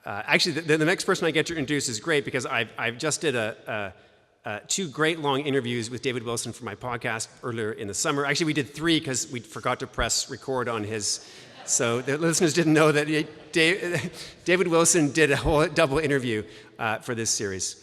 Actually, the next person I get to introduce is great because I've just did two great long interviews with David Wilson for my podcast earlier in the summer. Actually, we did three because we forgot to press record on his. So the listeners didn't know that David Wilson did a whole double interview for this series.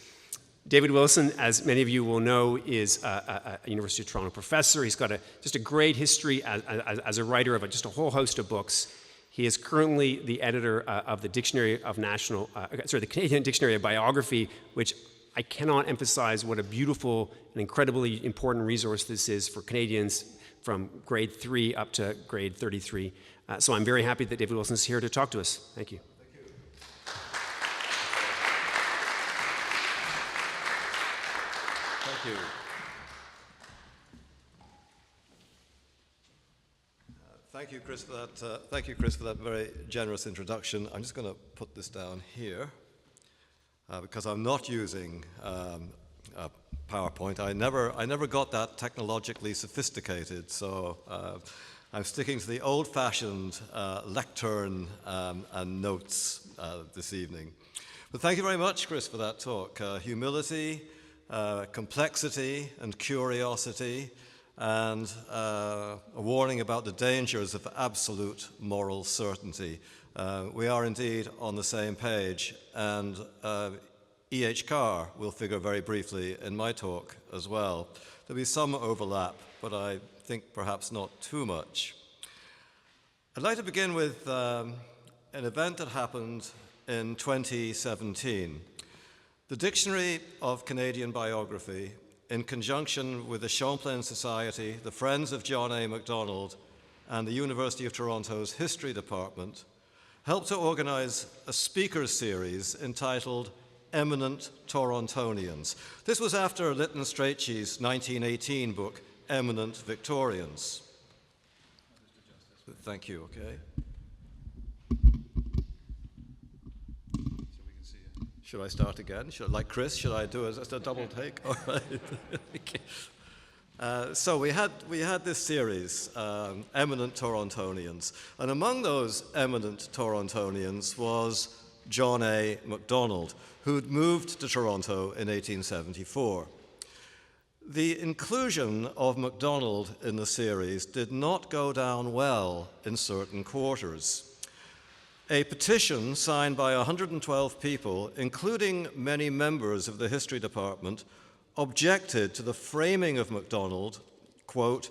David Wilson, as many of you will know, is a University of Toronto professor. He's got just a great history as a writer of just a whole host of books. He is currently the editor of the the Canadian Dictionary of Biography, which I cannot emphasize what a beautiful and incredibly important resource this is for Canadians from grade 3 up to grade 33. So I'm very happy that David Wilson is here to talk to us. Thank you. Thank you. Thank you, Chris, for that very generous introduction. I'm just going to put this down here because I'm not using PowerPoint. I never got that technologically sophisticated, so I'm sticking to the old-fashioned lectern and notes this evening. But thank you very much, Chris, for that talk. Humility, complexity, and curiosity, and a warning about the dangers of absolute moral certainty. We are indeed on the same page, and E.H. Carr will figure very briefly in my talk as well. There'll be some overlap, but I think perhaps not too much. I'd like to begin with an event that happened in 2017. The Dictionary of Canadian Biography, in conjunction with the Champlain Society, the Friends of John A. Macdonald, and the University of Toronto's History Department, helped to organize a speaker series entitled Eminent Torontonians. This was after Lytton Strachey's 1918 book, Eminent Victorians. Thank you, okay. Should I start again? Like Chris, should I do a double take? All right. Okay. So we had this series, Eminent Torontonians, and among those eminent Torontonians was John A. Macdonald, who'd moved to Toronto in 1874. The inclusion of Macdonald in the series did not go down well in certain quarters. A petition signed by 112 people, including many members of the History Department, objected to the framing of Macdonald, quote,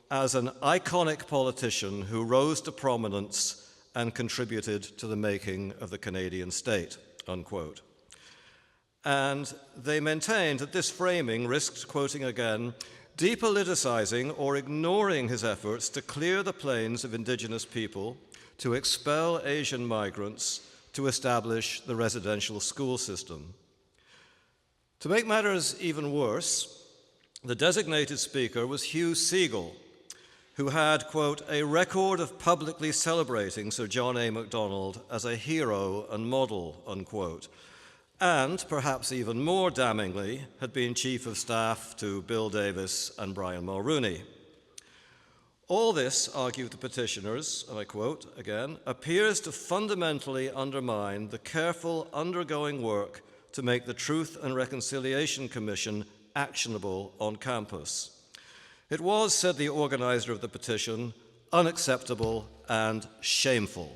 as an iconic politician who rose to prominence and contributed to the making of the Canadian state, unquote. And they maintained that this framing risked, quoting again, depoliticizing or ignoring his efforts to clear the plains of Indigenous people, to expel Asian migrants, to establish the residential school system. To make matters even worse, the designated speaker was Hugh Segal, who had, quote, a record of publicly celebrating Sir John A. Macdonald as a hero and model, unquote, and perhaps even more damningly, had been chief of staff to Bill Davis and Brian Mulrooney. All this, argued the petitioners, and I quote again, appears to fundamentally undermine the careful undergoing work to make the Truth and Reconciliation Commission actionable on campus. It was, said the organizer of the petition, unacceptable and shameful.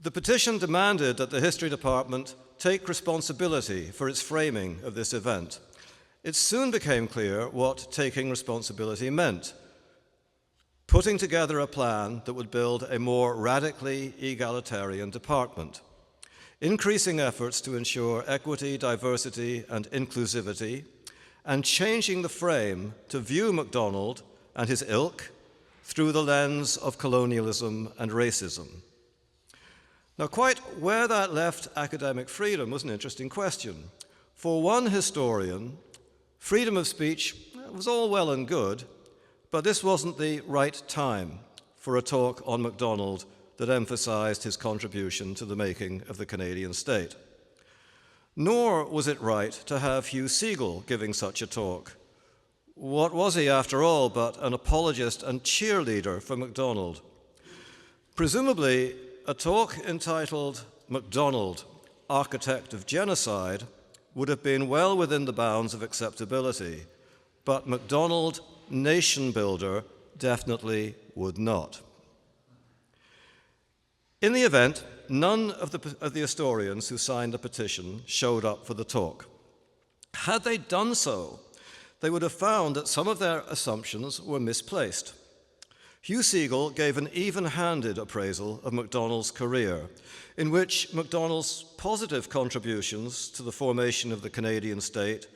The petition demanded that the History Department take responsibility for its framing of this event. It soon became clear what taking responsibility meant: putting together a plan that would build a more radically egalitarian department, increasing efforts to ensure equity, diversity, and inclusivity, and changing the frame to view Macdonald and his ilk through the lens of colonialism and racism. Now, quite where that left academic freedom was an interesting question. For one historian, freedom of speech was all well and good, but this wasn't the right time for a talk on Macdonald that emphasized his contribution to the making of the Canadian state. Nor was it right to have Hugh Segal giving such a talk. What was he, after all, but an apologist and cheerleader for Macdonald? Presumably, a talk entitled Macdonald, architect of genocide, would have been well within the bounds of acceptability, but Macdonald, nation builder, definitely would not. In the event, none of the historians who signed the petition showed up for the talk. Had they done so, they would have found that some of their assumptions were misplaced. Hugh Segal gave an even-handed appraisal of Macdonald's career, in which Macdonald's positive contributions to the formation of the Canadian state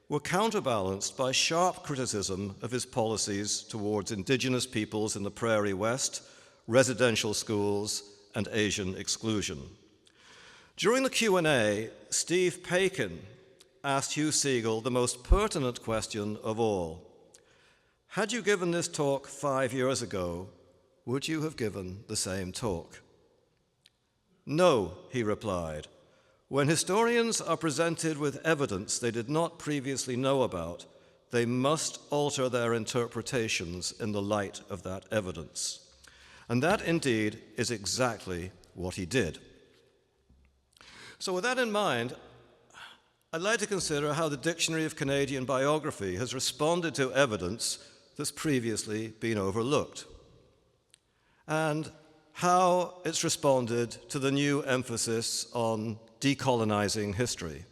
were counterbalanced by sharp criticism of his policies towards Indigenous peoples in the Prairie West, residential schools, and Asian exclusion. During the Q&A, Steve Paikin asked Hugh Segal the most pertinent question of all. Had you given this talk 5 years ago, would you have given the same talk? No, he replied. When historians are presented with evidence they did not previously know about, they must alter their interpretations in the light of that evidence. And that, indeed, is exactly what he did. So with that in mind, I'd like to consider how the Dictionary of Canadian Biography has responded to evidence that's previously been overlooked, and how it's responded to the new emphasis on decolonizing history.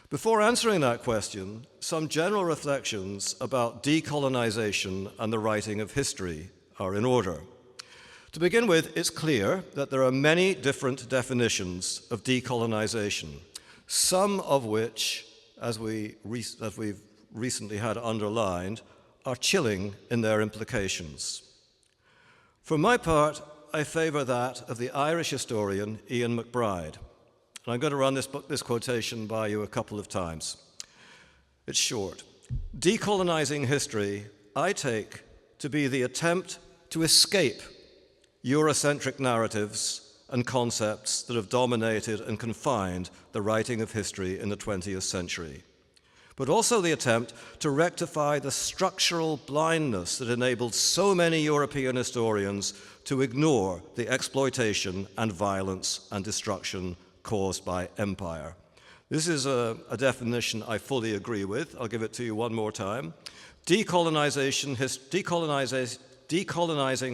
Before answering that question, some general reflections about decolonization and the writing of history are in order. To begin with, it's clear that there are many different definitions of decolonization, some of which, as we've recently had underlined, are chilling in their implications. For my part, I favor that of the Irish historian Ian McBride. And I'm going to run this quotation by you a couple of times. It's short. Decolonizing history, I take to be the attempt to escape Eurocentric narratives and concepts that have dominated and confined the writing of history in the 20th century, but also the attempt to rectify the structural blindness that enabled so many European historians to ignore the exploitation and violence and destruction caused by empire. This is a definition I fully agree with. I'll give it to you one more time. Decolonizing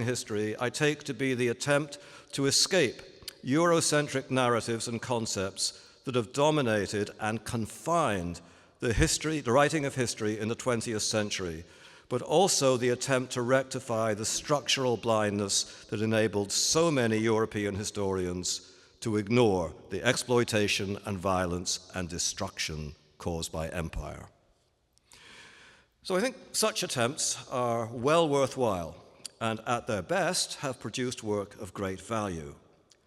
history, I take to be the attempt to escape Eurocentric narratives and concepts that have dominated and confined the writing of history in the 20th century, but also the attempt to rectify the structural blindness that enabled so many European historians to ignore the exploitation and violence and destruction caused by empire. So I think such attempts are well worthwhile and at their best have produced work of great value.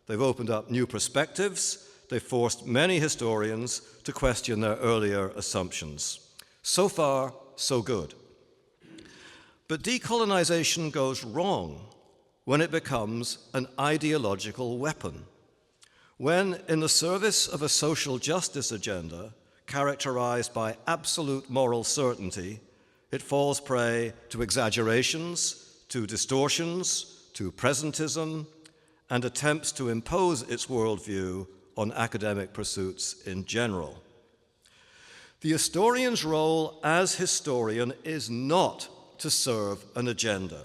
They've opened up new perspectives. They've forced many historians to question their earlier assumptions. So far, so good. But decolonization goes wrong when it becomes an ideological weapon. When, in the service of a social justice agenda characterized by absolute moral certainty, it falls prey to exaggerations, to distortions, to presentism, and attempts to impose its worldview on academic pursuits in general. The historian's role as historian is not to serve an agenda,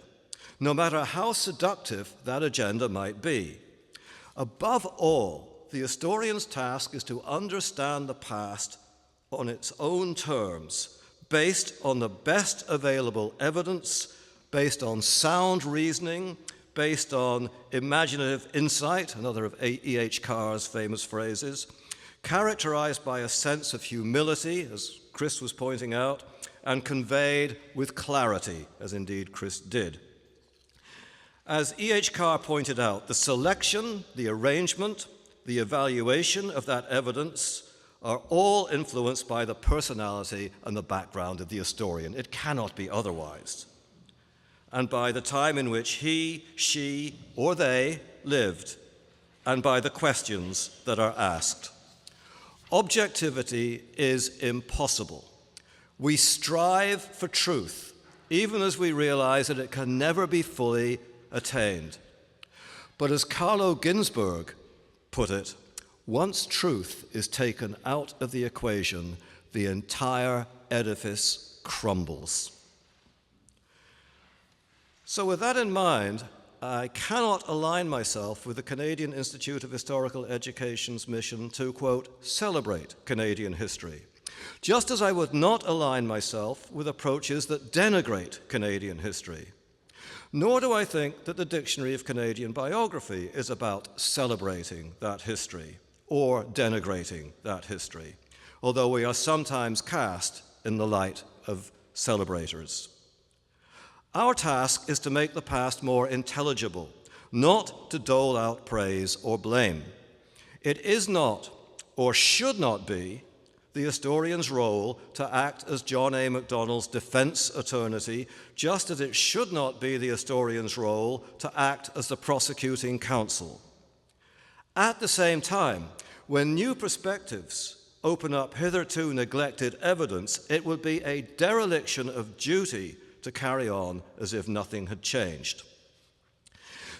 no matter how seductive that agenda might be. Above all, the historian's task is to understand the past on its own terms, based on the best available evidence, based on sound reasoning, based on imaginative insight, another of E.H. Carr's famous phrases, characterized by a sense of humility, as Chris was pointing out, and conveyed with clarity, as indeed Chris did. As E.H. Carr pointed out, the selection, the arrangement, the evaluation of that evidence are all influenced by the personality and the background of the historian. It cannot be otherwise. And by the time in which he, she, or they lived, and by the questions that are asked. Objectivity is impossible. We strive for truth, even as we realize that it can never be fully attained. But as Carlo Ginzburg put it, once truth is taken out of the equation, the entire edifice crumbles. So with that in mind, I cannot align myself with the Canadian Institute of Historical Education's mission to, quote, celebrate Canadian history, just as I would not align myself with approaches that denigrate Canadian history. Nor do I think that the Dictionary of Canadian Biography is about celebrating that history or denigrating that history, although we are sometimes cast in the light of celebrators. Our task is to make the past more intelligible, not to dole out praise or blame. It is not, or should not be, the historian's role to act as John A. Macdonald's defense attorney, just as it should not be the historian's role to act as the prosecuting counsel. At the same time, when new perspectives open up hitherto neglected evidence, it would be a dereliction of duty to carry on as if nothing had changed.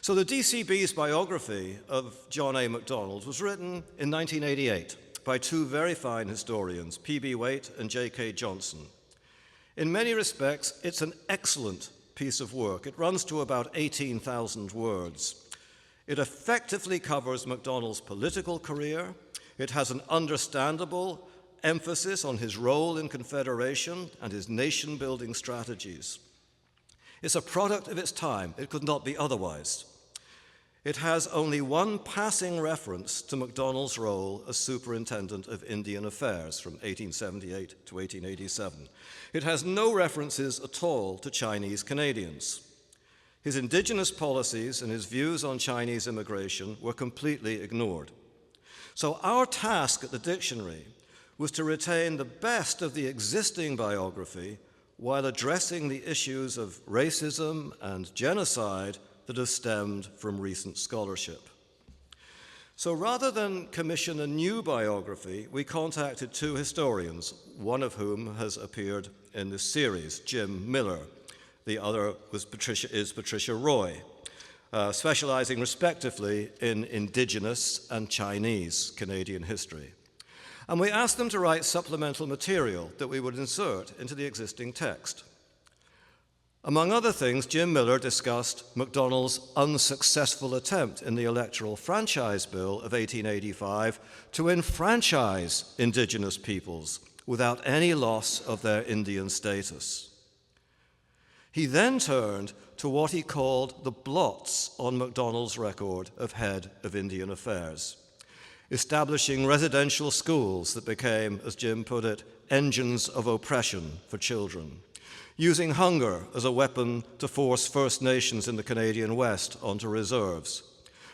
So the DCB's biography of John A. Macdonald was written in 1988 by two very fine historians, P.B. Waite and J.K. Johnson. In many respects, it's an excellent piece of work. It runs to about 18,000 words. It effectively covers Macdonald's political career. It has an understandable emphasis on his role in Confederation and his nation-building strategies. It's a product of its time. It could not be otherwise. It has only one passing reference to Macdonald's role as Superintendent of Indian Affairs from 1878 to 1887. It has no references at all to Chinese Canadians. His indigenous policies and his views on Chinese immigration were completely ignored. So our task at the dictionary was to retain the best of the existing biography while addressing the issues of racism and genocide that have stemmed from recent scholarship. So rather than commission a new biography, we contacted two historians, one of whom has appeared in this series, Jim Miller. The other is Patricia Roy, specializing respectively in Indigenous and Chinese Canadian history. And we asked them to write supplemental material that we would insert into the existing text. Among other things, Jim Miller discussed Macdonald's unsuccessful attempt in the Electoral Franchise Bill of 1885 to enfranchise Indigenous peoples without any loss of their Indian status. He then turned to what he called the blots on Macdonald's record of head of Indian Affairs, establishing residential schools that became, as Jim put it, engines of oppression for children, using hunger as a weapon to force First Nations in the Canadian West onto reserves,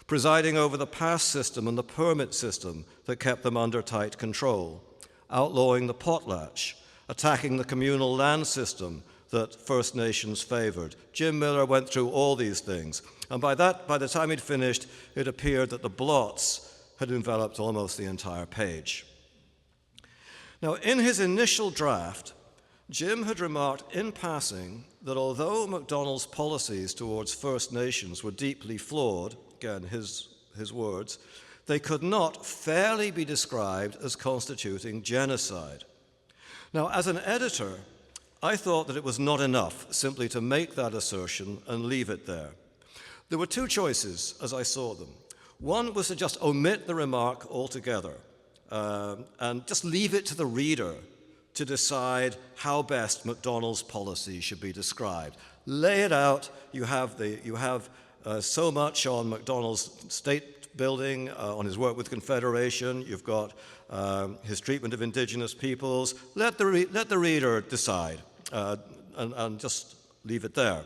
presiding over the pass system and the permit system that kept them under tight control, outlawing the potlatch, attacking the communal land system that First Nations favored. Jim Miller went through all these things, and by the time he'd finished, it appeared that the blots had enveloped almost the entire page. Now, in his initial draft, Jim had remarked in passing that although Macdonald's policies towards First Nations were deeply flawed, again his words, they could not fairly be described as constituting genocide. Now, as an editor, I thought that it was not enough simply to make that assertion and leave it there. There were two choices as I saw them. One was to just omit the remark altogether and just leave it to the reader to decide how best Macdonald's policy should be described. Lay it out. You have so much on Macdonald's state building, on his work with Confederation. You've got his treatment of Indigenous peoples. Let the reader decide and just leave it there.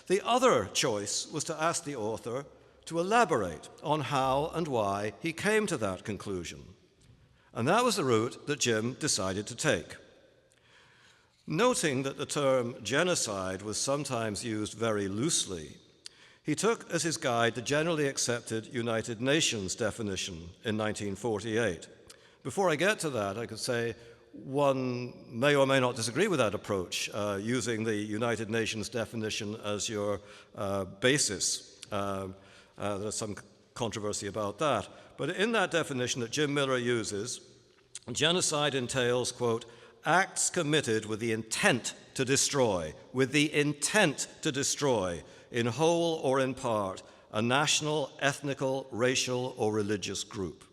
The other choice was to ask the author to elaborate on how and why he came to that conclusion. And that was the route that Jim decided to take. Noting that the term genocide was sometimes used very loosely, he took as his guide the generally accepted United Nations definition in 1948. Before I get to that, I could say one may or may not disagree with that approach, using the United Nations definition as your basis. There are some controversy about that. But in that definition that Jim Miller uses, genocide entails, quote, acts committed with the intent to destroy, in whole or in part, a national, ethnical, racial, or religious group.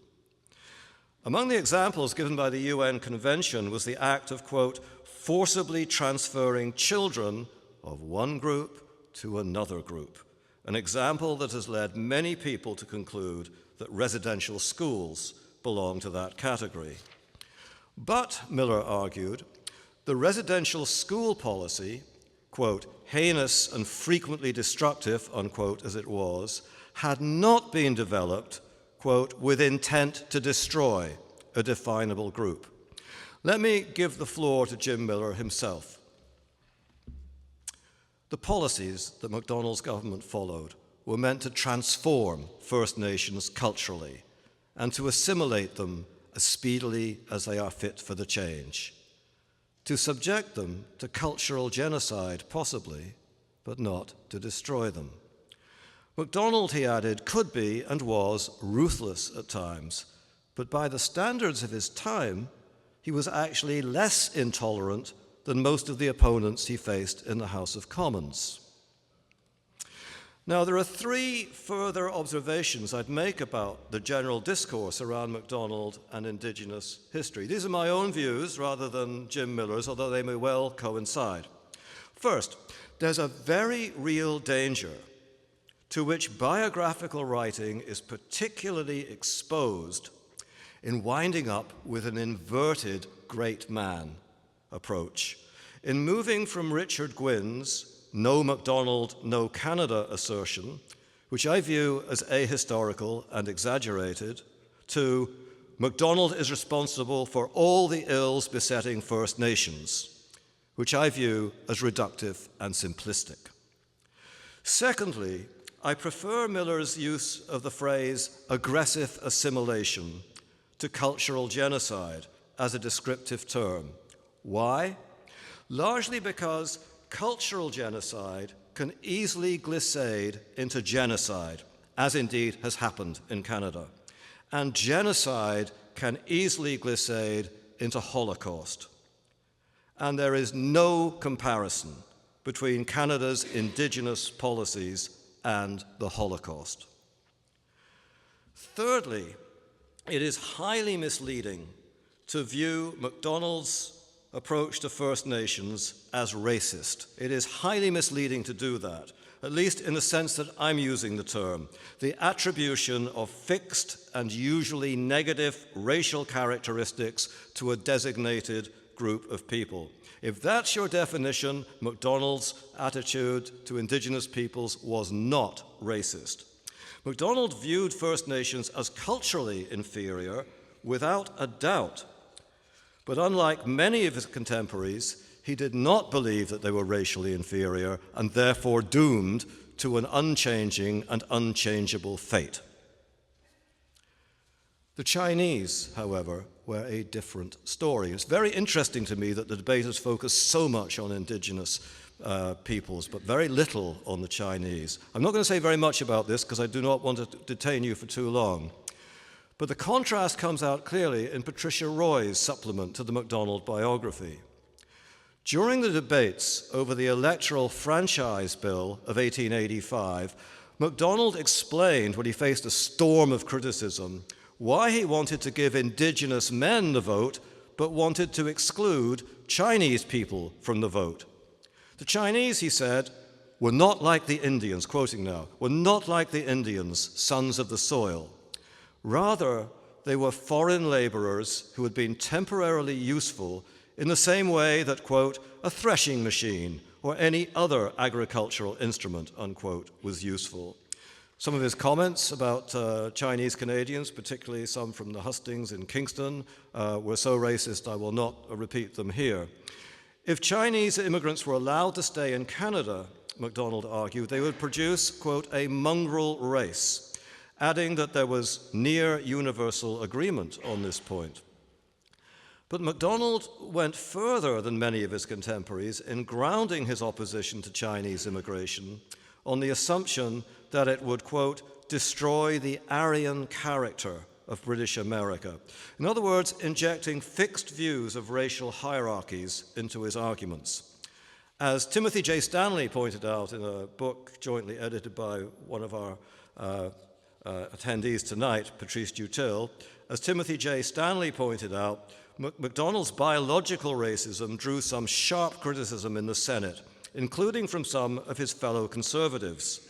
Among the examples given by the UN Convention was the act of, quote, forcibly transferring children of one group to another group, an example that has led many people to conclude that residential schools belong to that category. But, Miller argued, the residential school policy, quote, heinous and frequently destructive, unquote, as it was, had not been developed, quote, with intent to destroy a definable group. Let me give the floor to Jim Miller himself. The policies that Macdonald's government followed were meant to transform First Nations culturally and to assimilate them as speedily as they are fit for the change, to subject them to cultural genocide, possibly, but not to destroy them. Macdonald, he added, could be and was ruthless at times, but by the standards of his time, he was actually less intolerant than most of the opponents he faced in the House of Commons. Now, there are three further observations I'd make about the general discourse around Macdonald and Indigenous history. These are my own views rather than Jim Miller's, although they may well coincide. First, there's a very real danger to which biographical writing is particularly exposed in winding up with an inverted great man approach. In moving from Richard Gwynne's no Macdonald, no Canada assertion, which I view as ahistorical and exaggerated, to Macdonald is responsible for all the ills besetting First Nations, which I view as reductive and simplistic. Secondly, I prefer Miller's use of the phrase aggressive assimilation to cultural genocide as a descriptive term. Why? Largely because cultural genocide can easily glissade into genocide, as indeed has happened in Canada. And genocide can easily glissade into Holocaust. And there is no comparison between Canada's Indigenous policies and the Holocaust. Thirdly, it is highly misleading to view Macdonald's approach to First Nations as racist. It is highly misleading to do that, at least in the sense that I'm using the term, the attribution of fixed and usually negative racial characteristics to a designated group of people. If that's your definition, Macdonald's attitude to Indigenous peoples was not racist. Macdonald viewed First Nations as culturally inferior without a doubt. But unlike many of his contemporaries, he did not believe that they were racially inferior and therefore doomed to an unchanging and unchangeable fate. The Chinese, however, were a different story. It's very interesting to me that the debate has focused so much on Indigenous peoples, but very little on the Chinese. I'm not going to say very much about this because I do not want to detain you for too long. But the contrast comes out clearly in Patricia Roy's supplement to the Macdonald biography. During the debates over the Electoral Franchise Bill of 1885, Macdonald explained, when he faced a storm of criticism, why he wanted to give Indigenous men the vote, but wanted to exclude Chinese people from the vote. The Chinese, he said, were not like the Indians, quoting now, were not like the Indians, sons of the soil. Rather, they were foreign laborers who had been temporarily useful in the same way that, quote, a threshing machine or any other agricultural instrument, unquote, was useful. Some of his comments about Chinese Canadians, particularly some from the hustings in Kingston, were so racist I will not repeat them here. If Chinese immigrants were allowed to stay in Canada, Macdonald argued, they would produce, quote, a mongrel race, adding that there was near universal agreement on this point. But Macdonald went further than many of his contemporaries in grounding his opposition to Chinese immigration on the assumption that it would, quote, destroy the Aryan character of British America. In other words, injecting fixed views of racial hierarchies into his arguments. As Timothy J. Stanley pointed out in a book jointly edited by one of our attendees tonight, Patrice Dutil, as Timothy J. Stanley pointed out, Macdonald's biological racism drew some sharp criticism in the Senate, including from some of his fellow conservatives,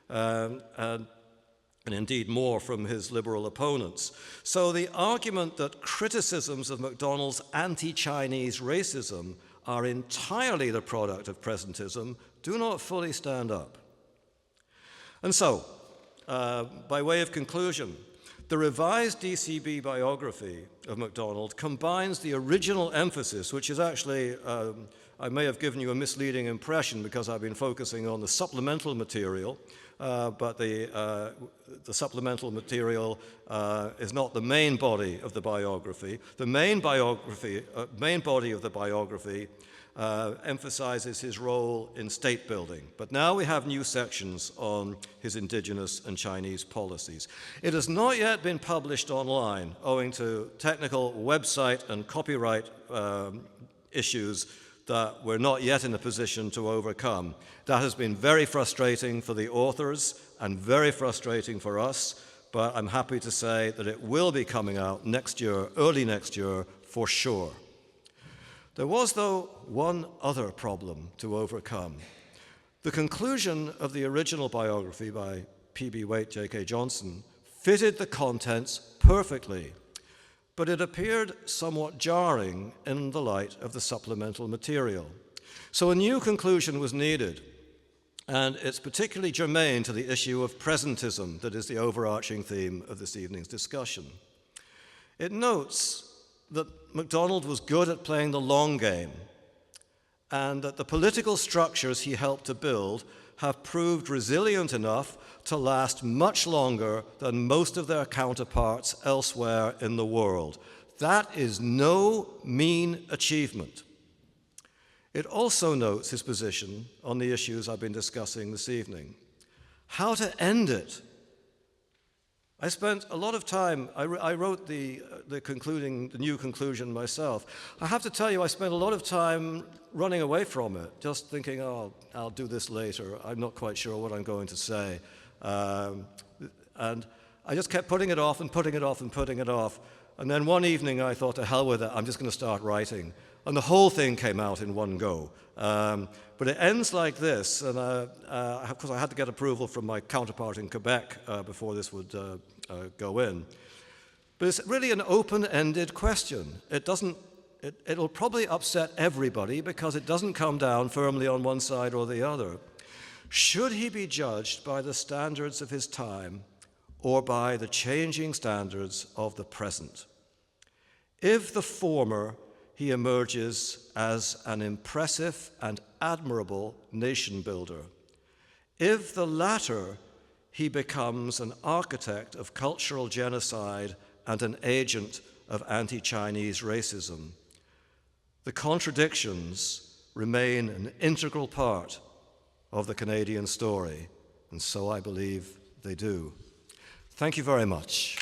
and indeed more from his liberal opponents. So the argument that criticisms of Macdonald's anti-Chinese racism are entirely the product of presentism do not fully stand up. And so, by way of conclusion, the revised DCB biography of Macdonald combines the original emphasis, which is actually, I may have given you a misleading impression because I've been focusing on the supplemental material, but the supplemental material is not the main body of the biography. The main body of the biography emphasizes his role in state building. But now we have new sections on his indigenous and Chinese policies. It has not yet been published online owing to technical website and copyright issues that we're not yet in a position to overcome. That has been very frustrating for the authors and very frustrating for us, but I'm happy to say that it will be coming out next year, early next year, for sure. There was, though, one other problem to overcome. The conclusion of the original biography by P.B. Waite, J.K. Johnson fitted the contents perfectly, but it appeared somewhat jarring in the light of the supplemental material. So a new conclusion was needed, and it's particularly germane to the issue of presentism that is the overarching theme of this evening's discussion. It notes that Macdonald was good at playing the long game, and that the political structures he helped to build have proved resilient enough to last much longer than most of their counterparts elsewhere in the world. That is no mean achievement. It also notes his position on the issues I've been discussing this evening. How to end it? I spent a lot of time, I wrote the new conclusion myself. I have to tell you, I spent a lot of time running away from it, just thinking, oh, I'll do this later. I'm not quite sure what I'm going to say. And I just kept putting it off and putting it off and putting it off. And then one evening I thought, to hell with it, I'm just going to start writing. And the whole thing came out in one go. But it ends like this, and of course I had to get approval from my counterpart in Quebec before this would go in. But it's really an open-ended question. It'll probably upset everybody because it doesn't come down firmly on one side or the other. Should he be judged by the standards of his time or by the changing standards of the present? If the former, he emerges as an impressive and admirable nation builder. If the latter, he becomes an architect of cultural genocide and an agent of anti-Chinese racism. The contradictions remain an integral part of the Canadian story, and so I believe they do. Thank you very much.